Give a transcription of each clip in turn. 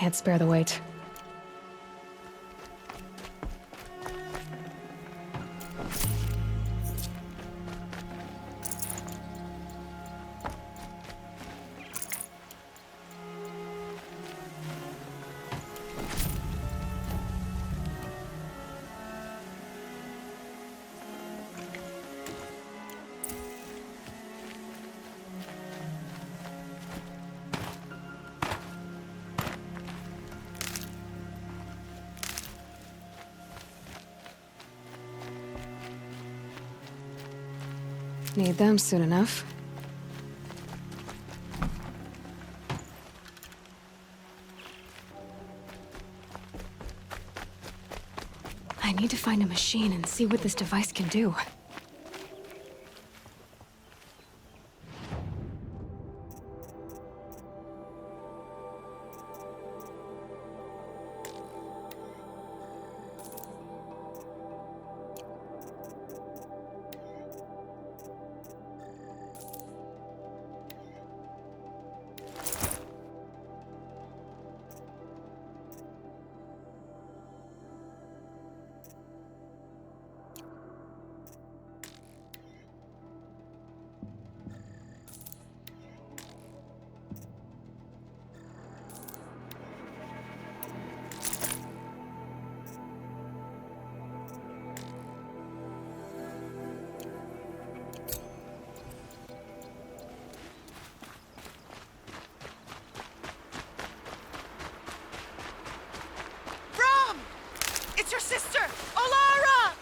can't spare the weight. Need them soon enough. I need to find a machine and see what this device can do. It's your sister, Alara!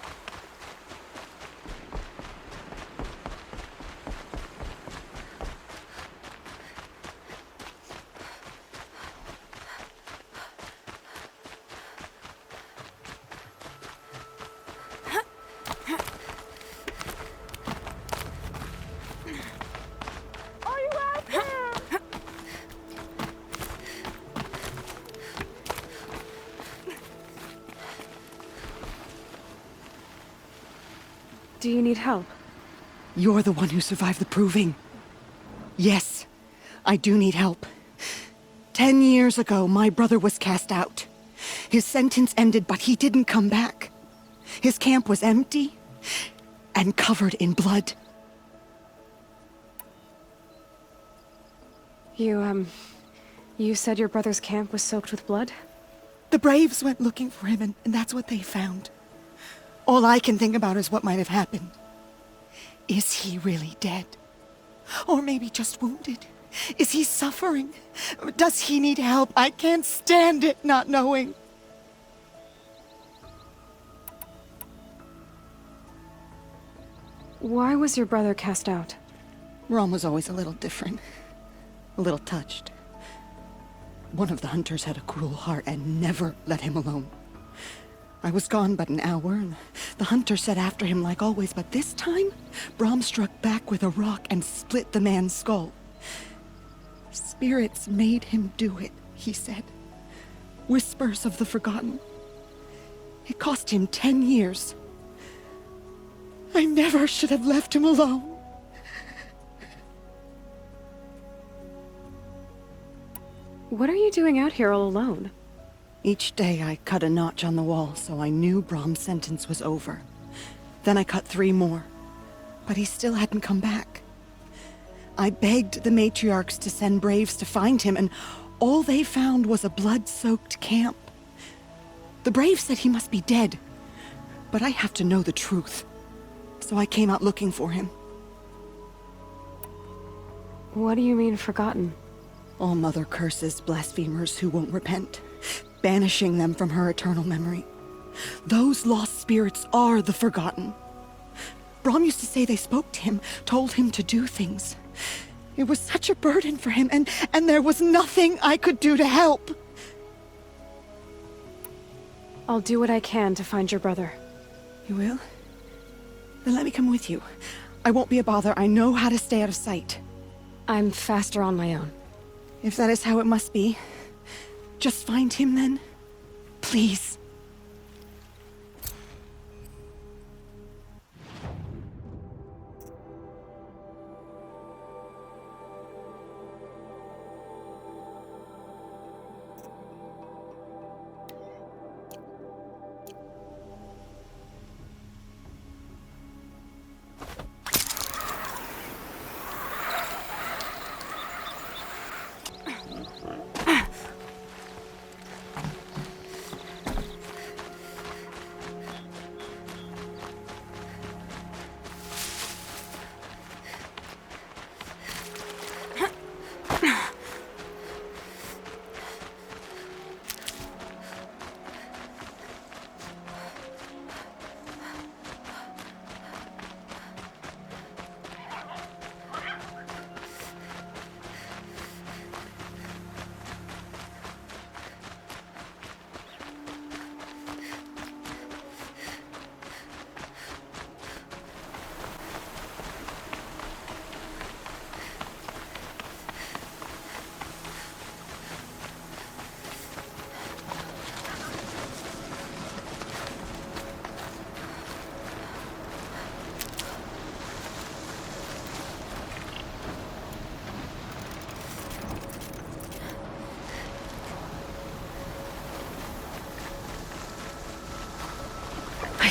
Are you out there? Do you need help? You're the one who survived the proving. Yes, I do need help. 10 years ago, my brother was cast out. His sentence ended, but he didn't come back. His camp was empty and covered in blood. You said your brother's camp was soaked with blood? The Braves went looking for him, and that's what they found. All I can think about is what might have happened. Is he really dead? Or maybe just wounded? Is he suffering? Does he need help? I can't stand it not knowing. Why was your brother cast out? Rom was always a little different. A little touched. One of the hunters had a cruel heart and never let him alone. I was gone but an hour, and the hunter set after him like always, but this time, Brahm struck back with a rock and split the man's skull. Spirits made him do it, he said. Whispers of the forgotten. It cost him 10 years. I never should have left him alone. What are you doing out here all alone? Each day I cut a notch on the wall, so I knew Brahm's sentence was over. Then I cut 3 more, but he still hadn't come back. I begged the matriarchs to send braves to find him, and all they found was a blood-soaked camp. The braves said he must be dead, but I have to know the truth, so I came out looking for him. What do you mean, forgotten? All Mother curses blasphemers who won't repent, banishing them from her eternal memory. Those lost spirits are the forgotten. Brahm used to say they spoke to him, told him to do things. It was such a burden for him, and there was nothing I could do to help. I'll do what I can to find your brother. You will? Then let me come with you. I won't be a bother. I know how to stay out of sight. I'm faster on my own. If that is how it must be, just find him then. Please.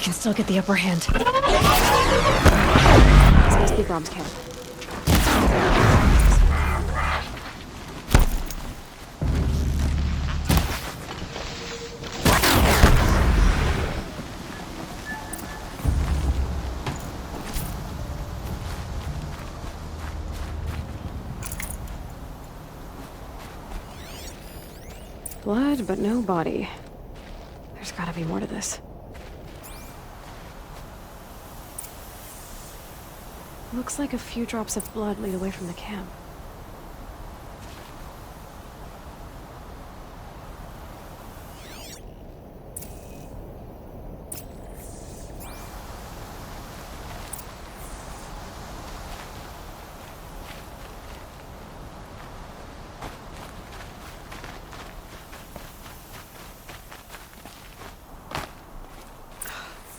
can still get the upper hand. This must be Brom's camp. Blood, but no body. There's gotta be more to this. Looks like a few drops of blood lead away from the camp.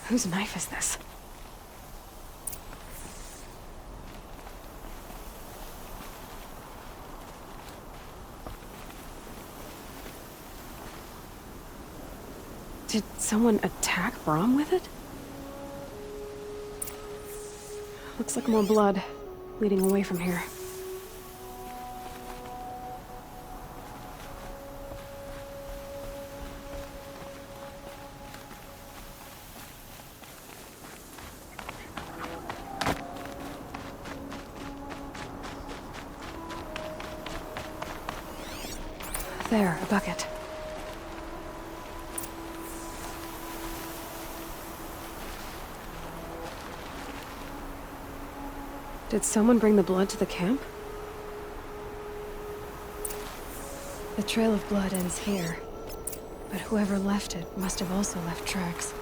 Whose knife is this? Did someone attack Brom with it? Looks like more blood leading away from here. There, a bucket. Did someone bring the blood to the camp? The trail of blood ends here, but whoever left it must have also left tracks.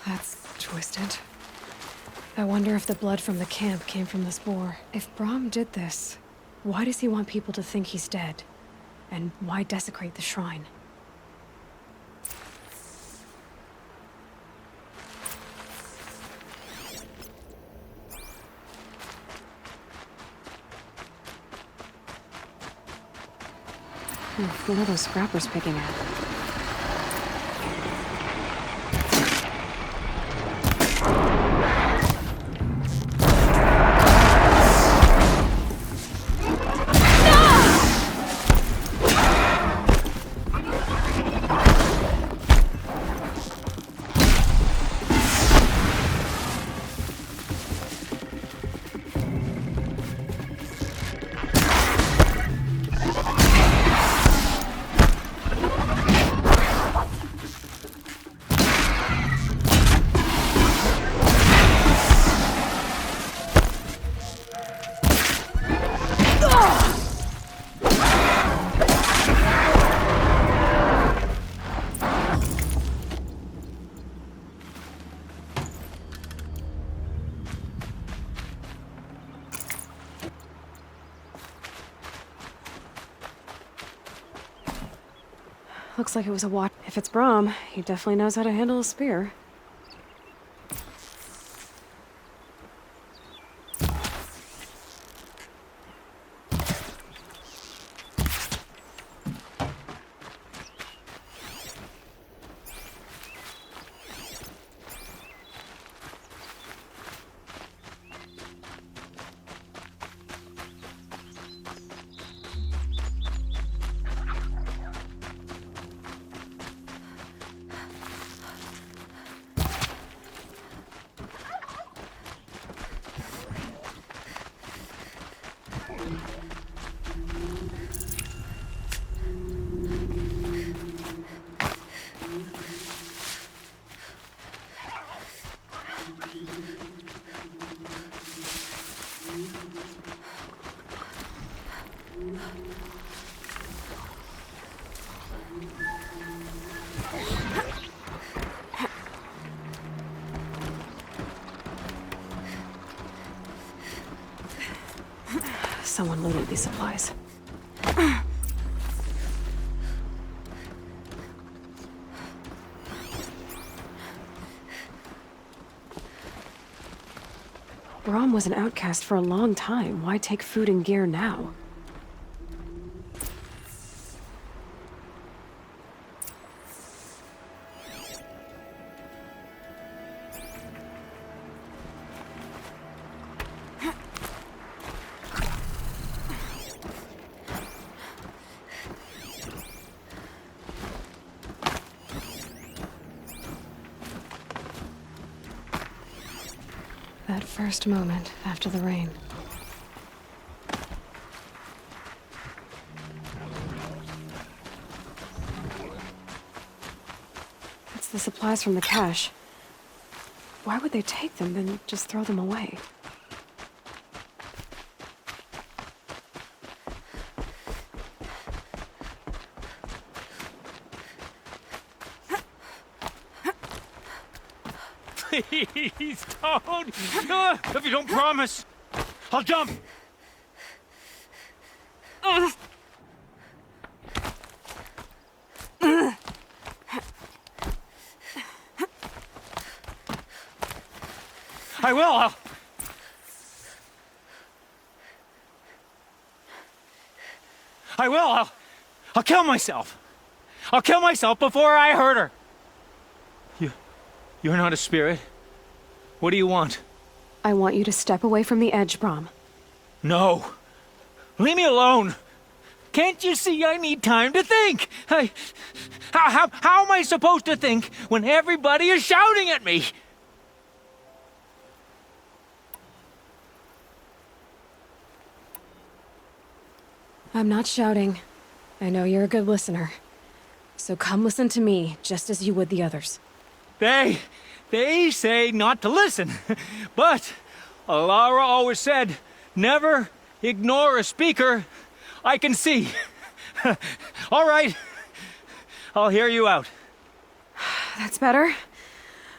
That's twisted. I wonder if the blood from the camp came from this boar. If Brom did this, why does he want people to think he's dead? And why desecrate the shrine? What are those scrappers picking at? Looks like it was a watch. If it's Brom, he definitely knows how to handle a spear. Someone looted these supplies. Brom was an outcast for a long time. Why take food and gear now? That first moment after the rain. It's the supplies from the cache. Why would they take them, then just throw them away? Please don't! If you don't promise, I'll jump! I will! I'll kill myself! I'll kill myself before I hurt her! You're not a spirit. What do you want? I want you to step away from the edge, Brom. No. Leave me alone. Can't you see I need time to think? How am I supposed to think when everybody is shouting at me? I'm not shouting. I know you're a good listener. So come listen to me, just as you would the others. They say not to listen, but Alara always said, never ignore a speaker I can see. All right, I'll hear you out. That's better.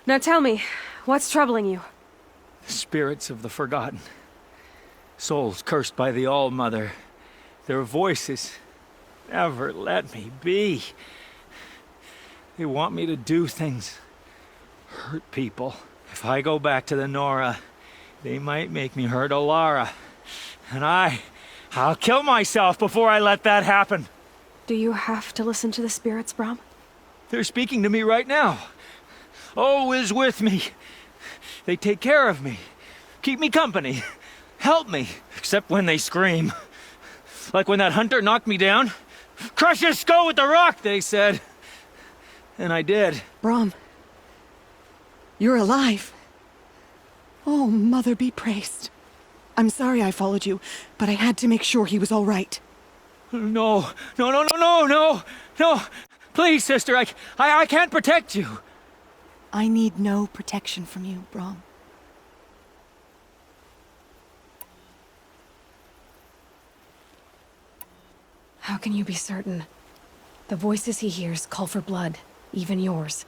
Now tell me, what's troubling you? Spirits of the forgotten. Souls cursed by the All-Mother. Their voices never let me be. They want me to do things. Hurt people. If I go back to the Nora, they might make me hurt Alara. And I'll kill myself before I let that happen. Do you have to listen to the spirits, Brom? They're speaking to me right now. Oh is with me. They take care of me. Keep me company. Help me. Except when they scream. Like when that hunter knocked me down. Crush his skull with the rock, they said. And I did. Brom, you're alive. Oh, Mother be praised. I'm sorry I followed you, but I had to make sure he was all right. No. Please, sister, I can't protect you. I need no protection from you, Brom. How can you be certain? The voices he hears call for blood, even yours.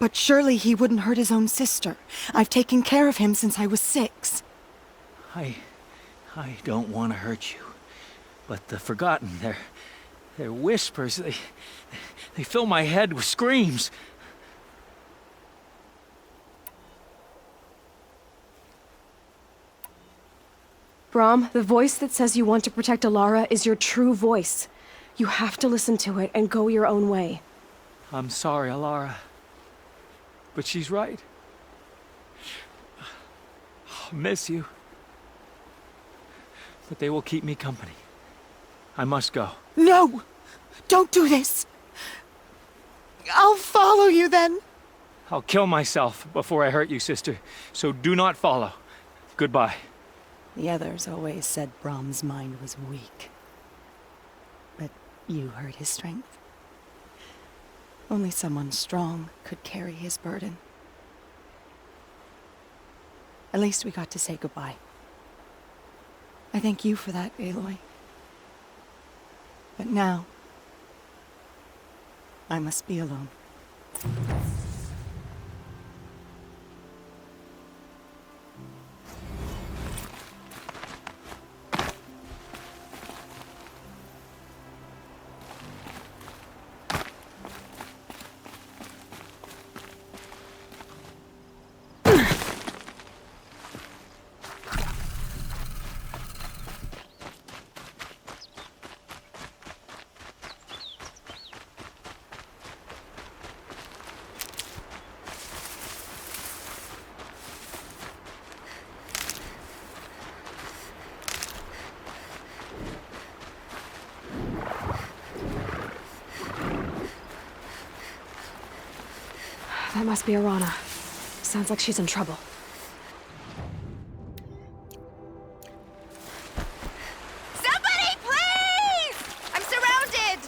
But surely he wouldn't hurt his own sister. I've taken care of him since I was 6. I don't want to hurt you. But the forgotten, their whispers, they fill my head with screams. Brom, the voice that says you want to protect Alara is your true voice. You have to listen to it and go your own way. I'm sorry, Alara. But she's right. I'll miss you. But they will keep me company. I must go. No! Don't do this! I'll follow you then! I'll kill myself before I hurt you, sister. So do not follow. Goodbye. The others always said Brom's mind was weak. But you heard his strength. Only someone strong could carry his burden. At least we got to say goodbye. I thank you for that, Aloy. But now, I must be alone. That must be Arana. Sounds like she's in trouble. Somebody, please! I'm surrounded!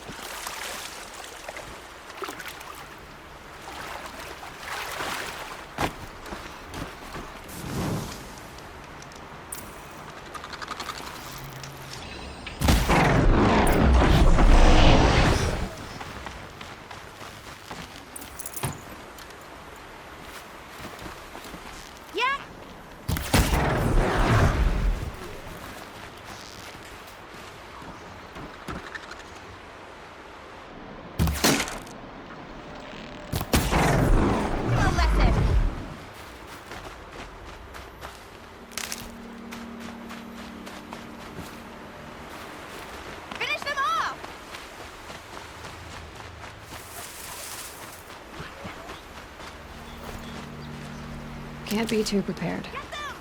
Yeah? A lesson. Finish them off! Can't be too prepared. Get them!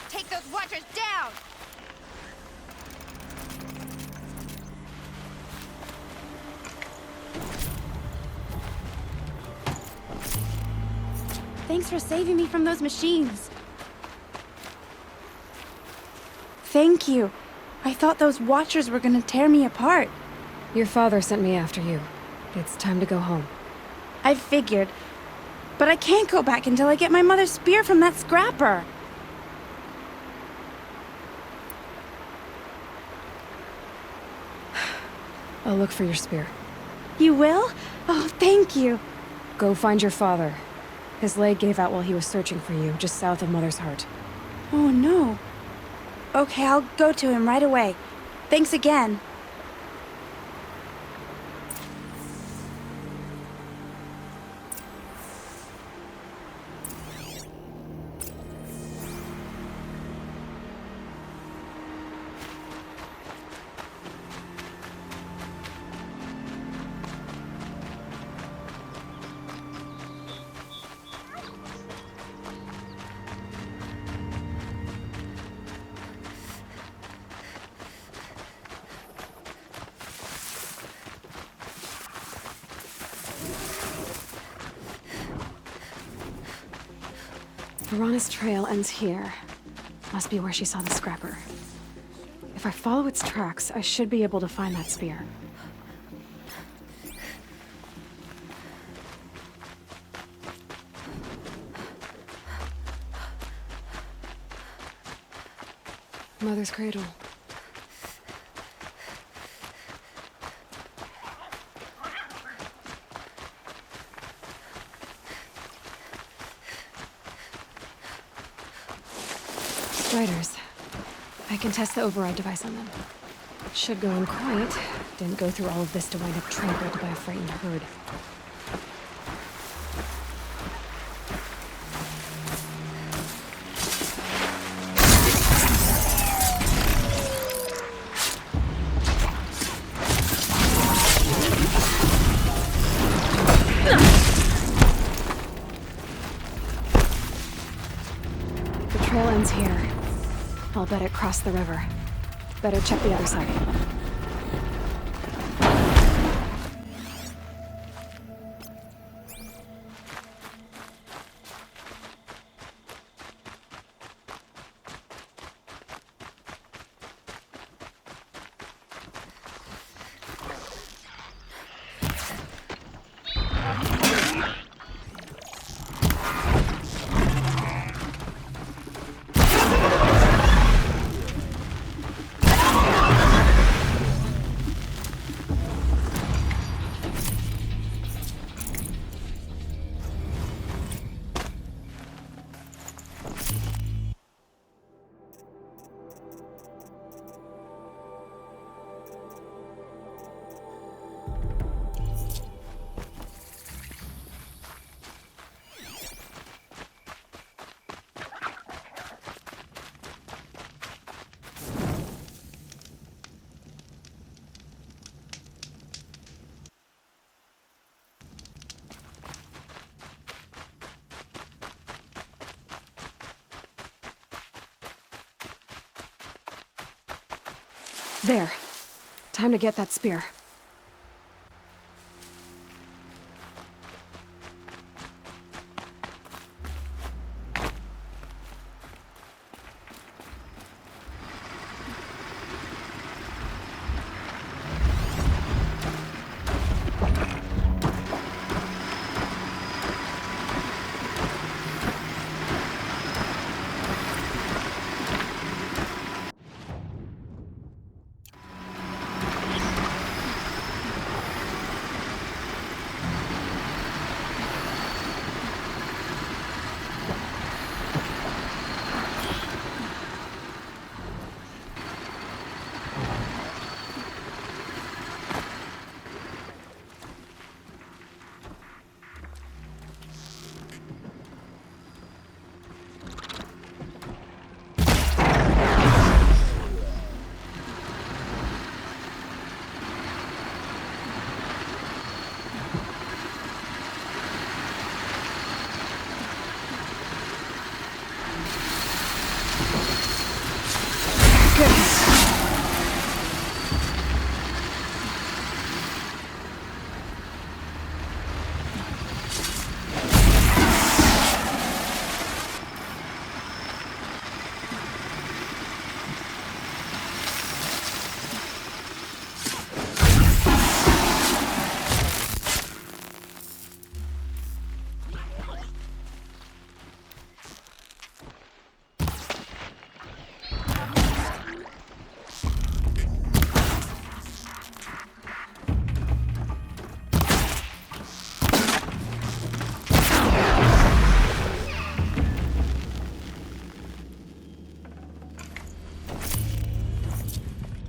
Take those watchers down! Thanks for saving me from those machines. Thank you. I thought those watchers were gonna tear me apart. Your father sent me after you. It's time to go home. I figured. But I can't go back until I get my mother's spear from that scrapper. I'll look for your spear. You will? Oh, thank you. Go find your father. His leg gave out while he was searching for you, just south of Mother's Heart. Oh, no. Okay, I'll go to him right away. Thanks again. Arana's trail ends here. Must be where she saw the scrapper. If I follow its tracks, I should be able to find that spear. Mother's cradle. Spiders. I can test the override device on them. Should go in quiet. Didn't go through all of this to wind up trampled by a frightened herd. The trail ends here. I'll bet it crossed the river. Better check the other side. There. Time to get that spear.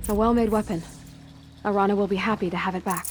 A well-made weapon. Arana will be happy to have it back.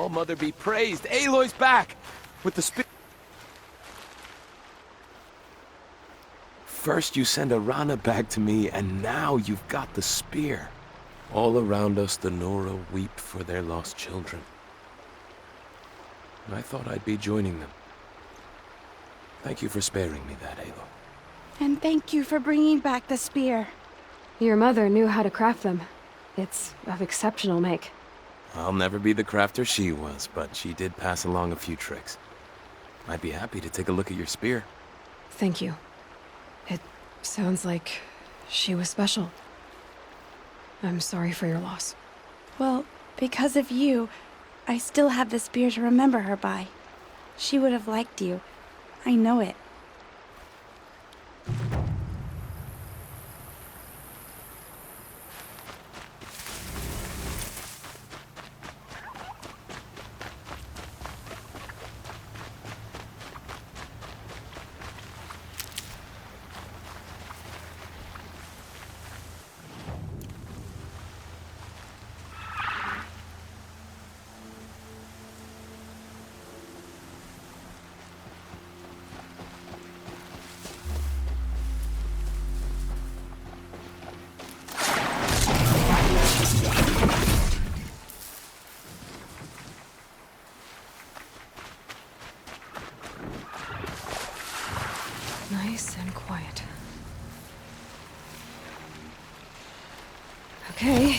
All Mother be praised. Aloy's back! With the spear. First you send Arana back to me, and now you've got the spear. All around us the Nora weep for their lost children. I thought I'd be joining them. Thank you for sparing me that, Aloy. And thank you for bringing back the spear. Your mother knew how to craft them. It's of exceptional make. I'll never be the crafter she was, but she did pass along a few tricks. I'd be happy to take a look at your spear. Thank you. It sounds like she was special. I'm sorry for your loss. Well, because of you, I still have the spear to remember her by. She would have liked you. I know it.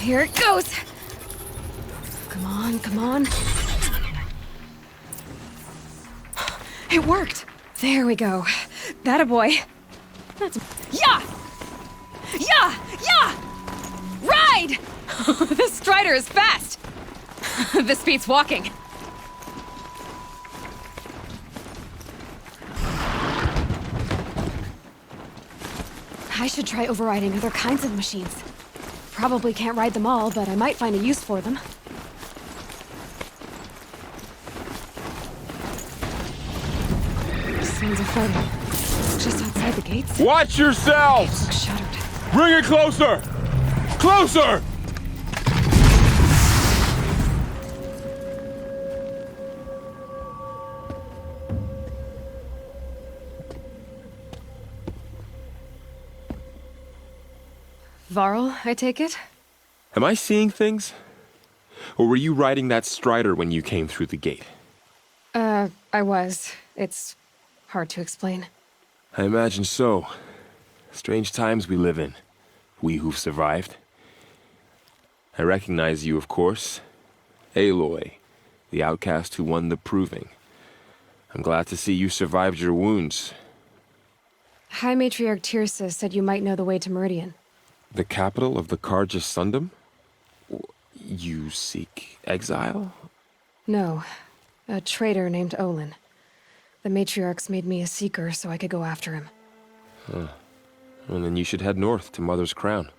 Here it goes! Come on, come on. It worked! There we go. That a boy. That's... Yeah! Yeah! Yeah! Ride! This strider is fast! This beats walking. I should try overriding other kinds of machines. Probably can't ride them all, but I might find a use for them. Sounds of fighting. Just outside the gates. Watch yourselves! Looks shuttered. Bring it closer! Closer! Varl, I take it? Am I seeing things? Or were you riding that strider when you came through the gate? I was. It's hard to explain. I imagine so. Strange times we live in. We who've survived. I recognize you, of course. Aloy, the outcast who won the proving. I'm glad to see you survived your wounds. High Matriarch Tirsa said you might know the way to Meridian. The capital of the Carja Sundom? You seek exile? No. A traitor named Olin. The Matriarchs made me a seeker so I could go after him. Well, then you should head north to Mother's Crown.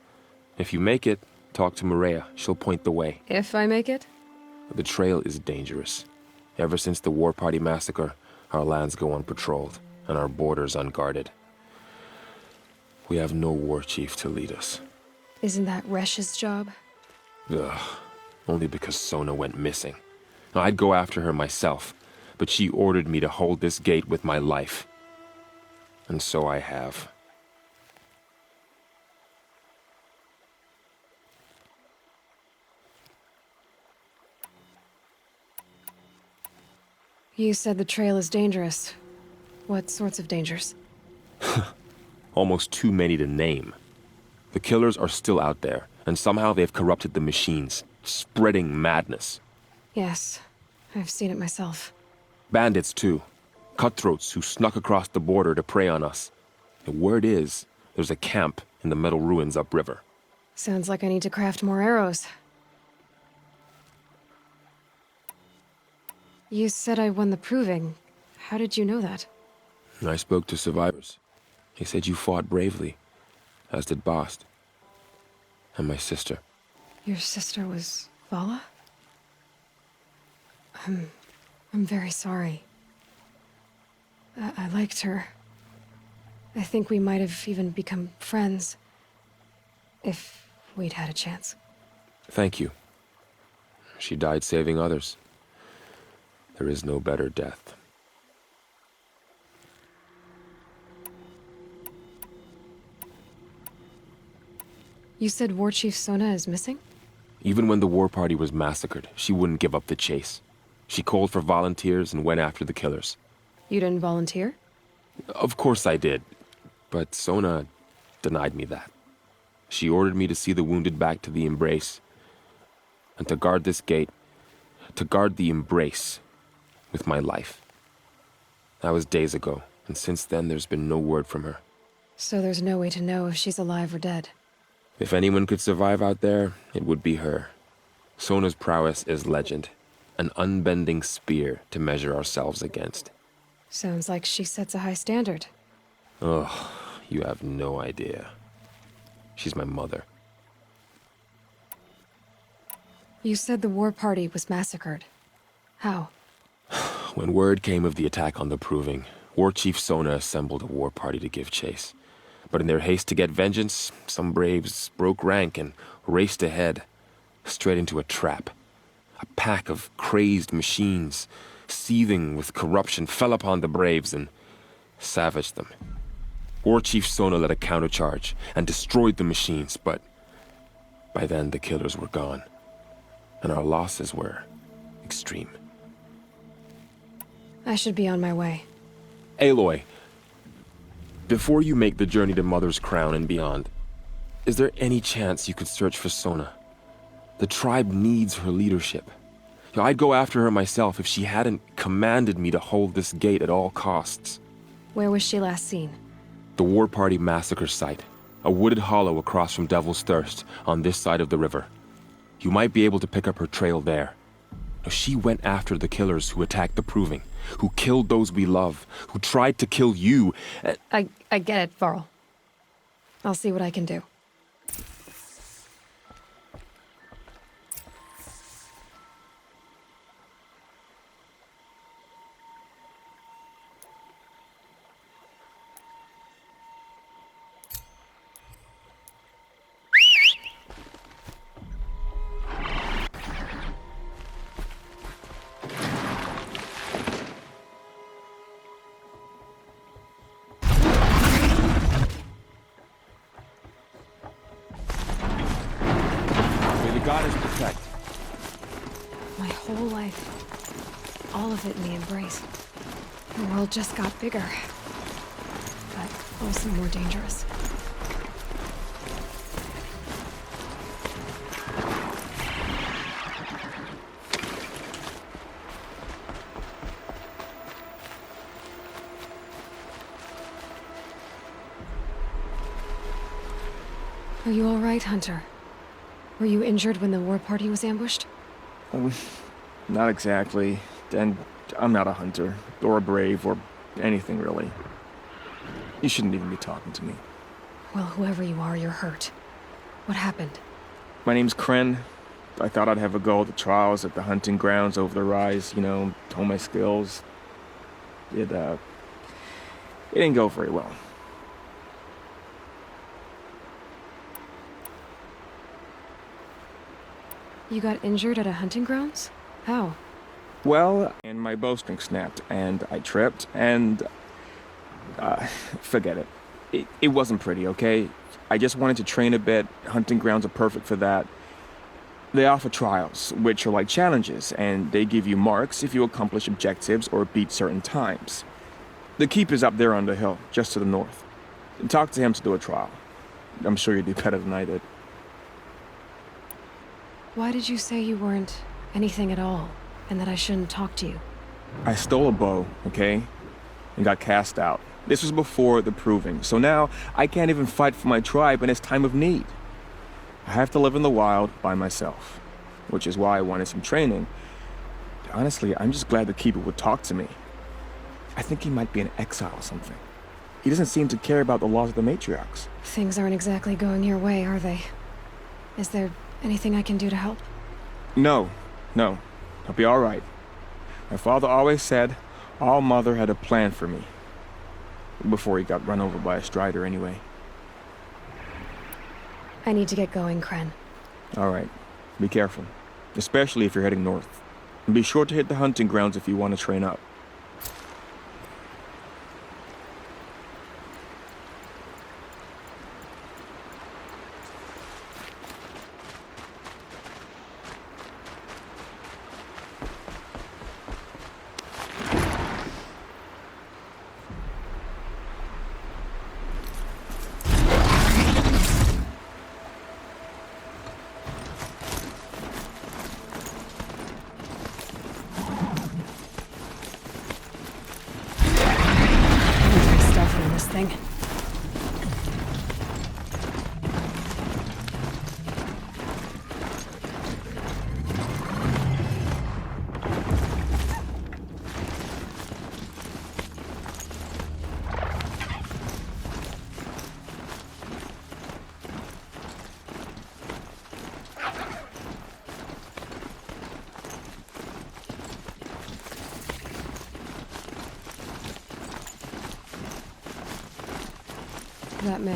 If you make it, talk to Maria. She'll point the way. If I make it? The trail is dangerous. Ever since the War Party massacre, our lands go unpatrolled, and our borders unguarded. We have no war chief to lead us. Isn't that Resh's job? Ugh. Only because Sona went missing. I'd go after her myself, but she ordered me to hold this gate with my life. And so I have. You said the trail is dangerous. What sorts of dangers? Almost too many to name. The killers are still out there, and somehow they've corrupted the machines, spreading madness. Yes, I've seen it myself. Bandits, too. Cutthroats who snuck across the border to prey on us. The word is, there's a camp in the metal ruins upriver. Sounds like I need to craft more arrows. You said I won the proving. How did you know that? I spoke to survivors. They said you fought bravely, as did Bast. And my sister. Your sister was Vala? I'm very sorry. I liked her. I think we might have even become friends. If we'd had a chance. Thank you. She died saving others. There is no better death. You said War Chief Sona is missing? Even when the war party was massacred, she wouldn't give up the chase. She called for volunteers and went after the killers. You didn't volunteer? Of course I did, but Sona denied me that. She ordered me to see the wounded back to the Embrace, and to guard this gate, to guard the Embrace with my life. That was days ago, and since then there's been no word from her. So there's no way to know if she's alive or dead. If anyone could survive out there, it would be her. Sona's prowess is legend, an unbending spear to measure ourselves against. Sounds like she sets a high standard. Ugh, you have no idea. She's my mother. You said the war party was massacred. How? When word came of the attack on the Proving, War Chief Sona assembled a war party to give chase. But in their haste to get vengeance, some braves broke rank and raced ahead, straight into a trap. A pack of crazed machines, seething with corruption, fell upon the braves and savaged them. War Chief Sona led a countercharge and destroyed the machines, but by then the killers were gone, and our losses were extreme. I should be on my way. Aloy, before you make the journey to Mother's Crown and beyond, is there any chance you could search for Sona? The tribe needs her leadership. I'd go after her myself if she hadn't commanded me to hold this gate at all costs. Where was she last seen? The War Party massacre site. A wooded hollow across from Devil's Thirst, on this side of the river. You might be able to pick up her trail there. She went after the killers who attacked the Proving, who killed those we love, who tried to kill you. I get it, Varl. I'll see what I can do. Goddess protect. My whole life. All of it in the embrace. The world just got bigger. But also more dangerous. Are you all right, Hunter? Were you injured when the war party was ambushed? Not exactly. And I'm not a hunter, or a brave, or anything really. You shouldn't even be talking to me. Well, whoever you are, you're hurt. What happened? My name's Kren. I thought I'd have a go at the trials at the hunting grounds over the rise, hone my skills. It didn't go very well. You got injured at a hunting grounds? How? Well, and my bowstring snapped, and I tripped, and... forget it. It wasn't pretty, okay? I just wanted to train a bit. Hunting grounds are perfect for that. They offer trials, which are like challenges, and they give you marks if you accomplish objectives or beat certain times. The keep is up there on the hill, just to the north. Talk to him to do a trial. I'm sure you'd do better than I did. Why did you say you weren't anything at all, and that I shouldn't talk to you? I stole a bow, okay? And got cast out. This was before the Proving, so now I can't even fight for my tribe in its time of need. I have to live in the wild by myself, which is why I wanted some training. Honestly, I'm just glad the Keeper would talk to me. I think he might be in exile or something. He doesn't seem to care about the laws of the matriarchs. Things aren't exactly going your way, are they? Is there anything I can do to help? No. I'll be all right. My father always said All Mother had a plan for me. Before he got run over by a strider, anyway. I need to get going, Kren. All right. Be careful. Especially if you're heading north. And be sure to hit the hunting grounds if you want to train up. Thing. That man.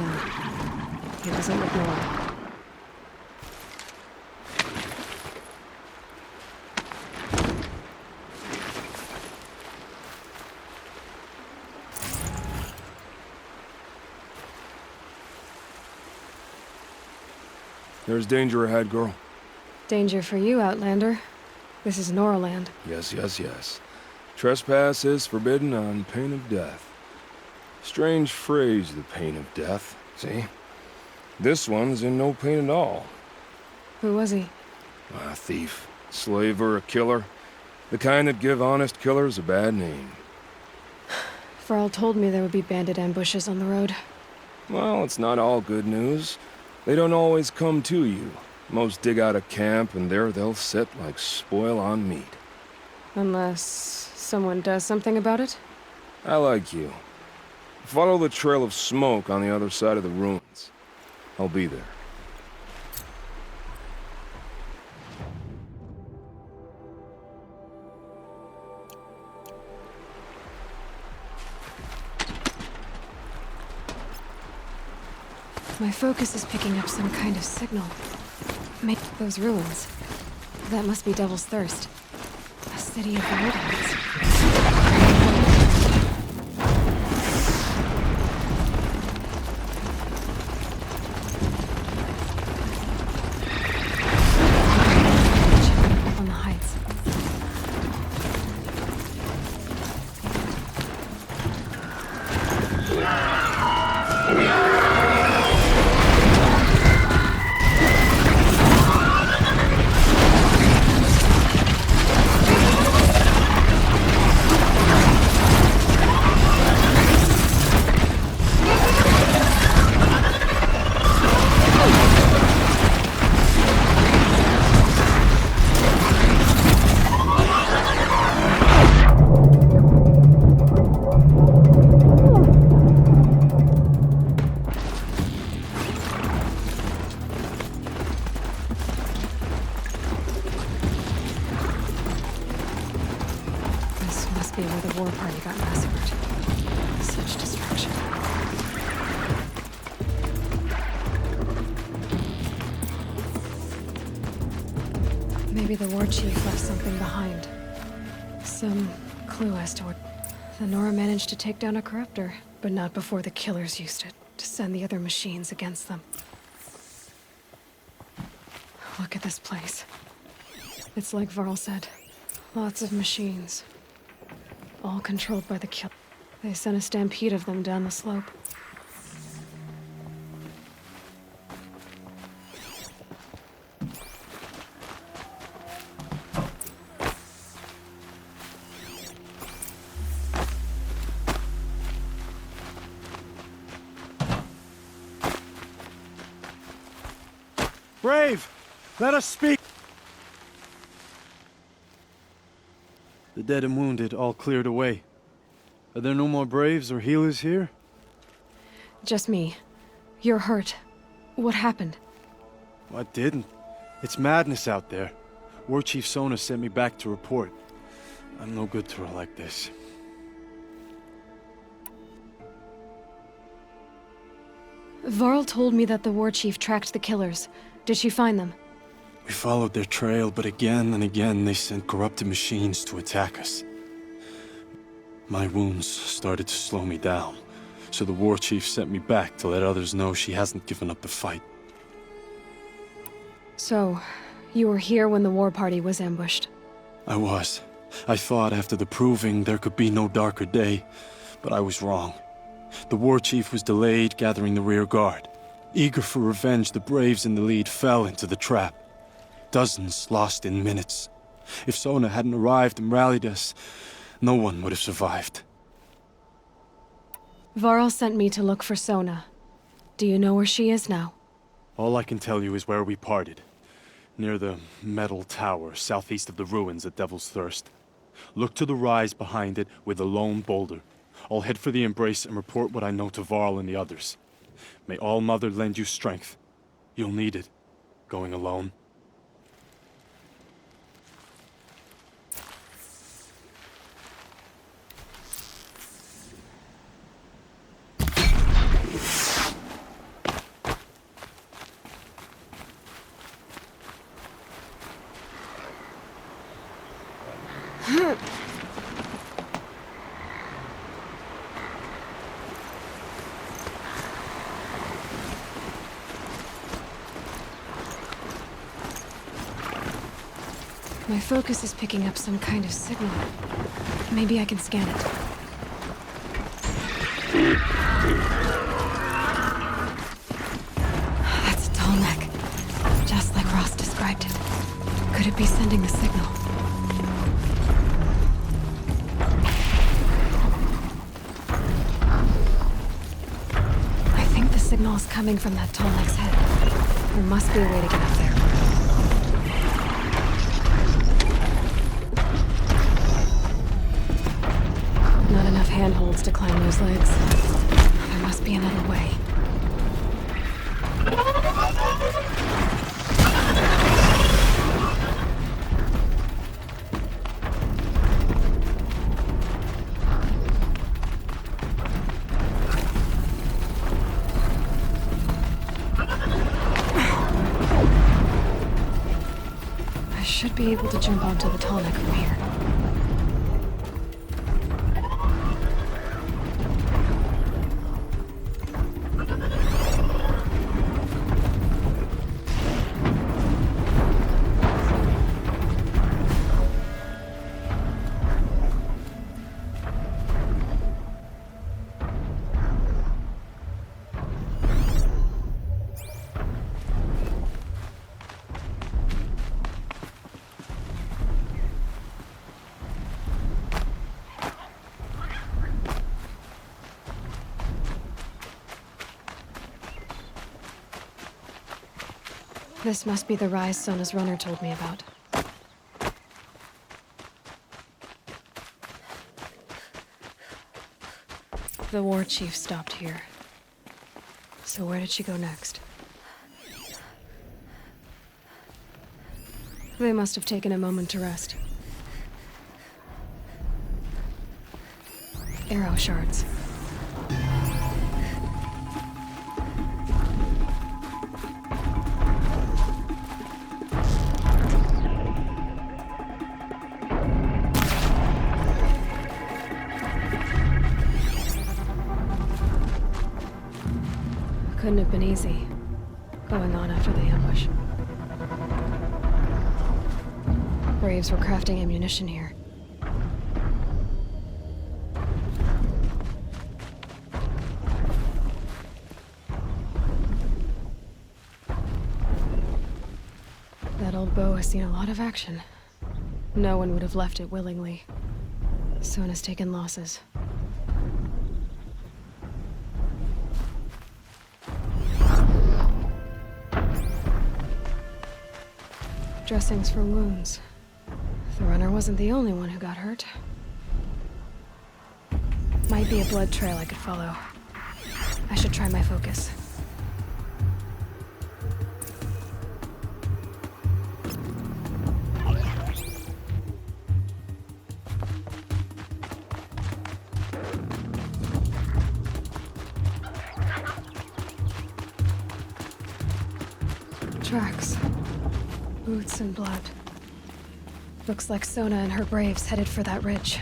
He doesn't look normal. There's danger ahead, girl. Danger for you, Outlander. This is Noraland. Yes. Trespass is forbidden on pain of death. Strange phrase, the pain of death. See? This one's in no pain at all. Who was he? A thief, slaver, a killer. The kind that give honest killers a bad name. Varl told me there would be bandit ambushes on the road. Well, it's not all good news. They don't always come to you. Most dig out a camp, and there they'll sit like spoil on meat. Unless someone does something about it? I like you. Follow the trail of smoke on the other side of the ruins. I'll be there. My focus is picking up some kind of signal. Make those ruins. That must be Devil's Thirst. A city of the woodlands. On the heights. Be where the war party got massacred. Such destruction. Maybe the war chief left something behind. Some clue as to what... The Nora managed to take down a corruptor, but not before the killers used it to send the other machines against them. Look at this place. It's like Varl said. Lots of machines. All controlled by the kill. They sent a stampede of them down the slope. Brave! Let us speak! The dead and wounded all cleared away. Are there no more braves or healers here? Just me. You're hurt. What happened? What didn't? It's madness out there. War Chief Sona sent me back to report. I'm no good to her like this. Varl told me that the war chief tracked the killers. Did she find them? We followed their trail, but again and again they sent corrupted machines to attack us. My wounds started to slow me down, so the war chief sent me back to let others know she hasn't given up the fight. So, you were here when the war party was ambushed? I was. I thought after the proving there could be no darker day, but I was wrong. The war chief was delayed gathering the rear guard. Eager for revenge, the braves in the lead fell into the trap. Dozens lost in minutes. If Sona hadn't arrived and rallied us, no one would have survived. Varl sent me to look for Sona. Do you know where she is now? All I can tell you is where we parted. Near the metal tower, southeast of the ruins at Devil's Thirst. Look to the rise behind it with a lone boulder. I'll head for the embrace and report what I know to Varl and the others. May All Mother lend you strength. You'll need it, going alone. My focus is picking up some kind of signal. Maybe I can scan it. That's a tall neck, just like Ross described it. Could it be sending the signal? I think the signal is coming from that Tolmec's head. There must be a way to get up there. Not enough handholds to climb those legs. There must be another way. I should be able to jump onto the Tolmec from here. This must be the rise Sona's runner told me about. The war chief stopped here. So where did she go next? They must have taken a moment to rest. Arrow shards. Couldn't have been easy, going on after the ambush. Braves were crafting ammunition here. That old bow has seen a lot of action. No one would have left it willingly. Sona's taken losses. Dressings for wounds. The runner wasn't the only one who got hurt. Might be a blood trail I could follow. I should try my focus. Tracks. Boots and blood. Looks like Sona and her braves headed for that ridge.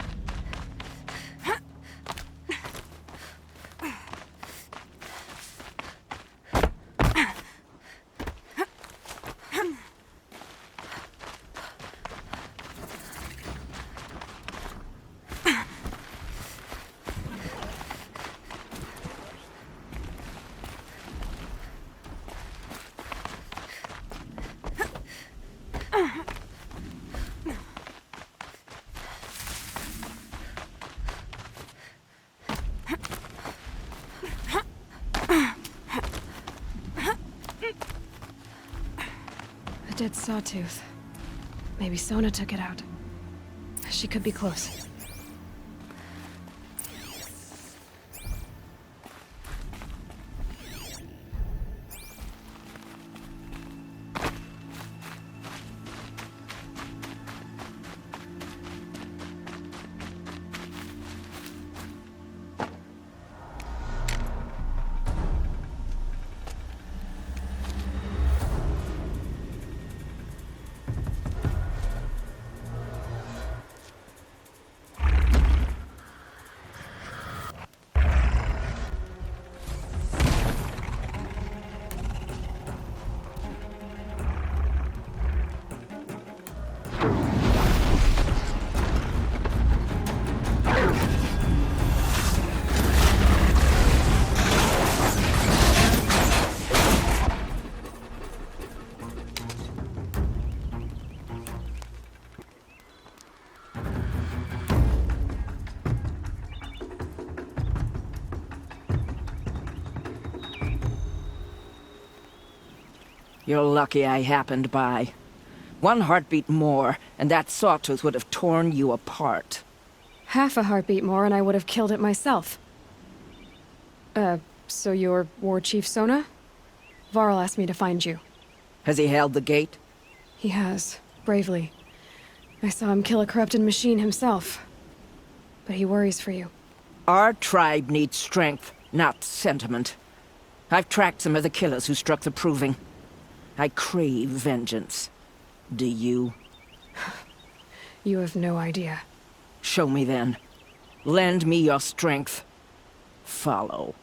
A dead sawtooth. Maybe Sona took it out. She could be close. You're lucky I happened by. One heartbeat more, and that sawtooth would have torn you apart. Half a heartbeat more and I would have killed it myself. So you're War Chief Sona? Varl asked me to find you. Has he held the gate? He has, bravely. I saw him kill a corrupted machine himself. But he worries for you. Our tribe needs strength, not sentiment. I've tracked some of the killers who struck the Proving. I crave vengeance. Do you? You have no idea. Show me then. Lend me your strength. Follow.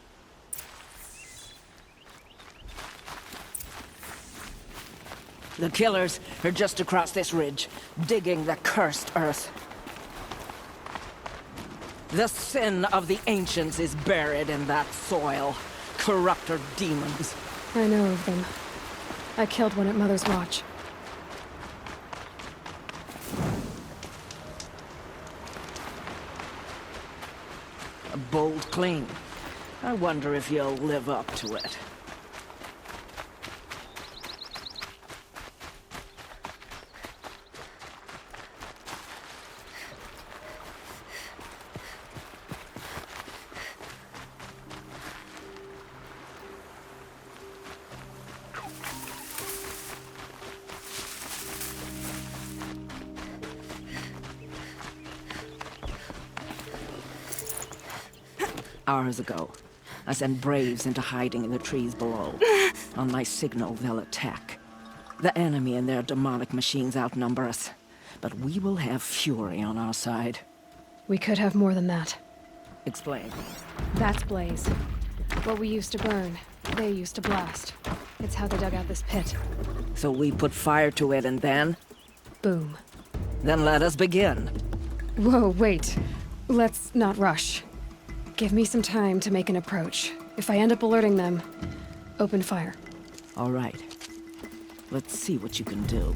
The killers are just across this ridge, digging the cursed earth. The sin of the ancients is buried in that soil. Corrupter demons. I know of them. I killed one at Mother's Watch. A bold claim. I wonder if you'll live up to it. Hours ago, I sent Braves into hiding in the trees below. On my signal, they'll attack. The enemy and their demonic machines outnumber us, but we will have fury on our side. We could have more than that. Explain. That's Blaze. What we used to burn, they used to blast. It's how they dug out this pit. So we put fire to it and then? Boom. Then let us begin. Whoa, wait. Let's not rush. Give me some time to make an approach. If I end up alerting them, open fire. All right. Let's see what you can do.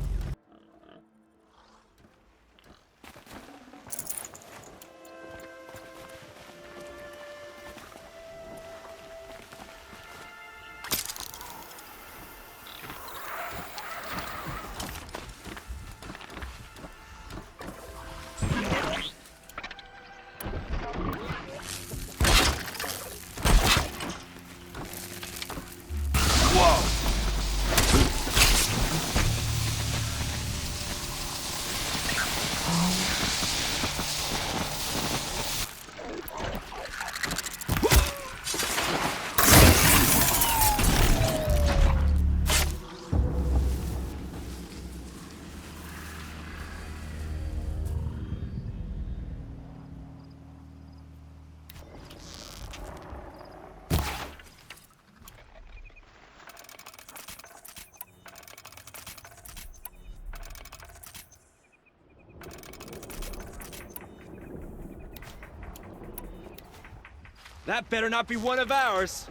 That better not be one of ours.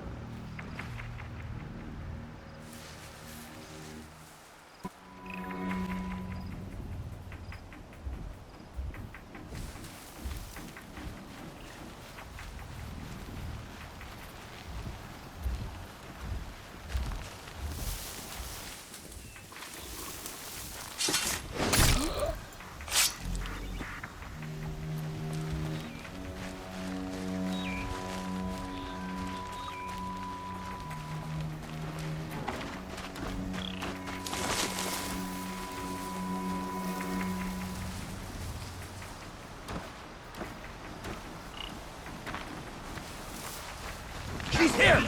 She's here!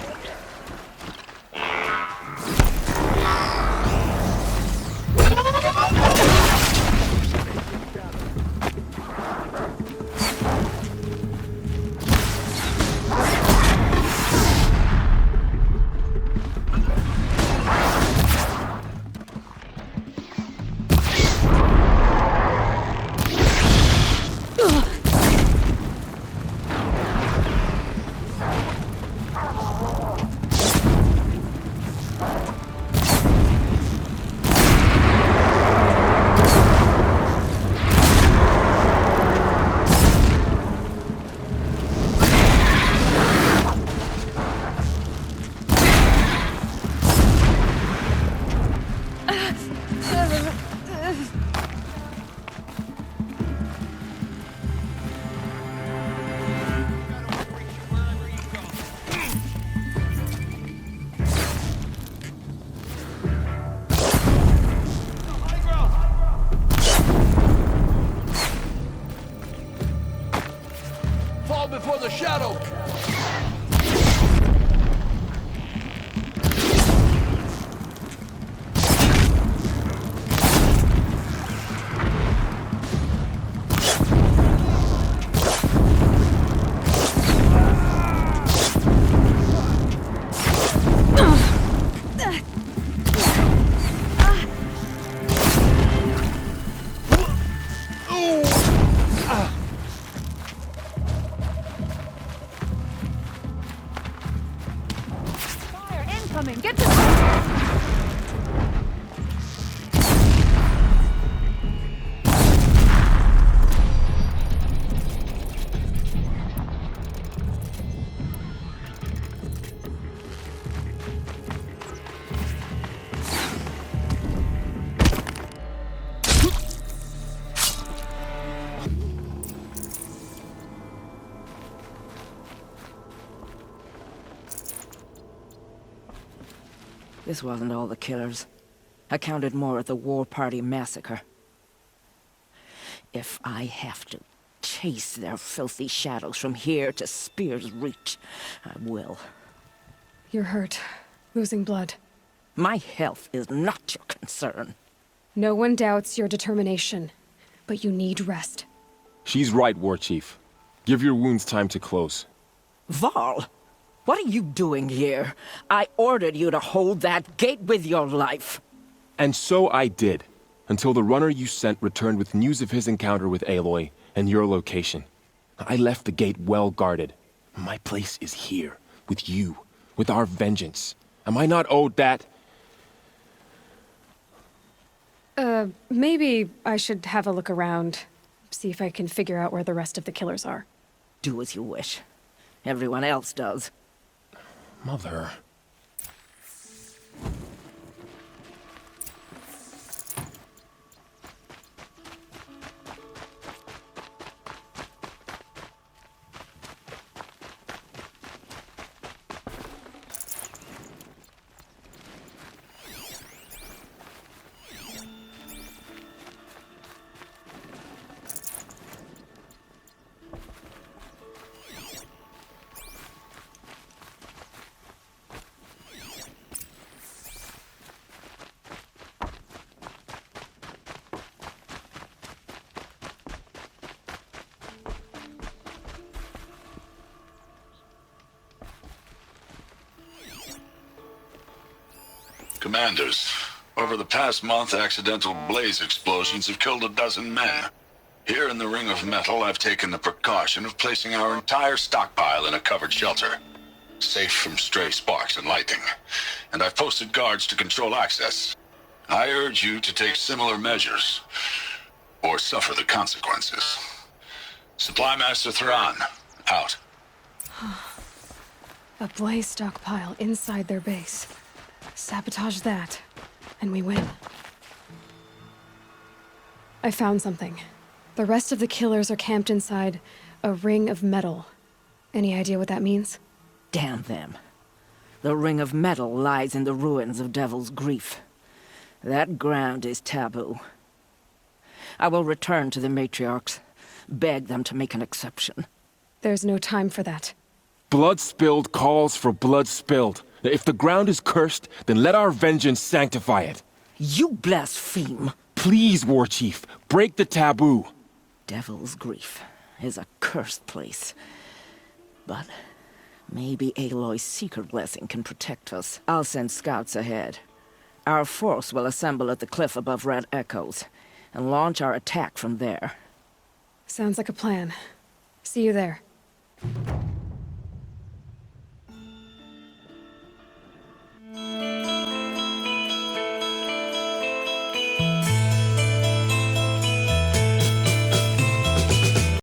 the shadow! Get to... This wasn't all the killers. I counted more at the War Party massacre. If I have to chase their filthy shadows from here to Spear's Reach, I will. You're hurt. Losing blood. My health is not your concern. No one doubts your determination, but you need rest. She's right, War Chief. Give your wounds time to close. Varl, what are you doing here? I ordered you to hold that gate with your life. And so I did, until the runner you sent returned with news of his encounter with Aloy and your location. I left the gate well guarded. My place is here, with you, with our vengeance. Am I not owed that? Maybe I should have a look around, see if I can figure out where the rest of the killers are. Do as you wish. Everyone else does. Mother... Commanders, over the past month, accidental blaze explosions have killed 12 men. Here in the Ring of Metal, I've taken the precaution of placing our entire stockpile in a covered shelter, safe from stray sparks and lightning, and I've posted guards to control access. I urge you to take similar measures, or suffer the consequences. Supply Master Thran, out. A blaze stockpile inside their base. Sabotage that, and we win. I found something. The rest of the killers are camped inside a ring of metal. Any idea what that means? Damn them. The Ring of Metal lies in the ruins of Devil's Grief. That ground is taboo. I will return to the matriarchs, beg them to make an exception. There's no time for that. Blood spilled calls for blood spilled. If the ground is cursed, then let our vengeance sanctify it. You blaspheme! Please, War Chief, break the taboo. Devil's Grief is a cursed place. But maybe Aloy's secret blessing can protect us. I'll send scouts ahead. Our force will assemble at the cliff above Red Echoes, and launch our attack from there. Sounds like a plan. See you there.